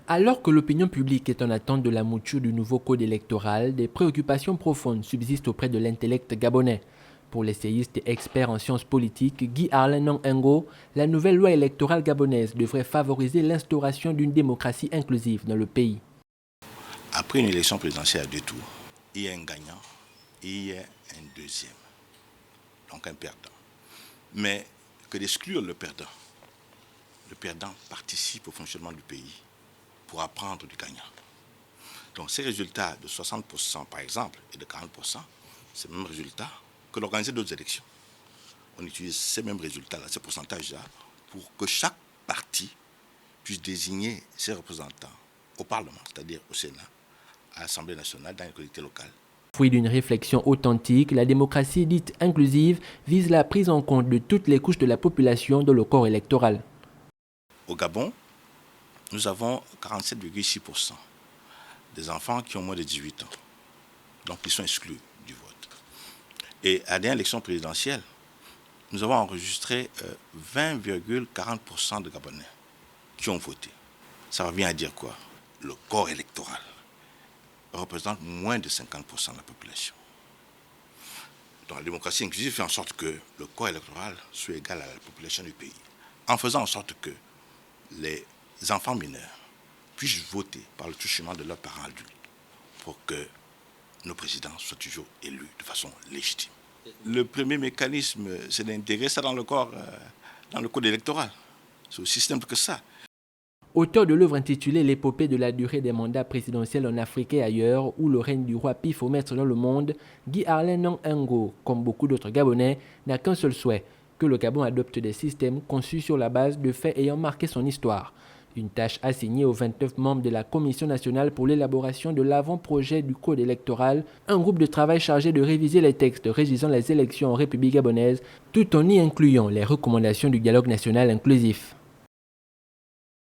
Alors que l'opinion publique est en attente de la mouture du nouveau code électoral, des préoccupations profondes subsistent auprès de l'intellect gabonais. Pour l'essayiste et expert en sciences politiques Guy Arlen Ngo, la nouvelle loi électorale gabonaise devrait favoriser l'instauration d'une démocratie inclusive dans le pays. Après une élection présidentielle à deux tours, il y a un gagnant et il y a un deuxième, donc un perdant. Mais que d'exclure le perdant participe au fonctionnement du pays pour apprendre du gagnant. Donc ces résultats de 60% par exemple et de 40%, c'est le même résultat que d'organiser d'autres élections. On utilise ces mêmes résultats-là, ces pourcentages-là, pour que chaque parti puisse désigner ses représentants au Parlement, c'est-à-dire au Sénat, à l'Assemblée nationale, dans les collectivités locales. Fruit d'une réflexion authentique, la démocratie dite inclusive vise la prise en compte de toutes les couches de la population dans le corps électoral. Au Gabon, nous avons 47,6% des enfants qui ont moins de 18 ans. Donc ils sont exclus du vote. Et à la dernière élection présidentielle, nous avons enregistré 20,40% de Gabonais qui ont voté. Ça revient à dire quoi? Le corps électoral représente moins de 50% de la population. Donc la démocratie inclusive fait en sorte que le corps électoral soit égal à la population du pays, en faisant en sorte que les enfants mineurs puissent voter par le touchement de leurs parents adultes pour que nos présidents soient toujours élus de façon légitime. Le premier mécanisme, c'est d'intégrer ça dans le code électoral. C'est aussi simple que ça. Auteur de l'œuvre intitulée L'épopée de la durée des mandats présidentiels en Afrique et ailleurs, où le règne du roi Pif au maître dans le monde, Guy Arlen Ngo, comme beaucoup d'autres Gabonais, n'a qu'un seul souhait, que le Gabon adopte des systèmes conçus sur la base de faits ayant marqué son histoire. Une tâche assignée aux 29 membres de la Commission nationale pour l'élaboration de l'avant-projet du code électoral, un groupe de travail chargé de réviser les textes régissant les élections en République gabonaise, tout en y incluant les recommandations du dialogue national inclusif.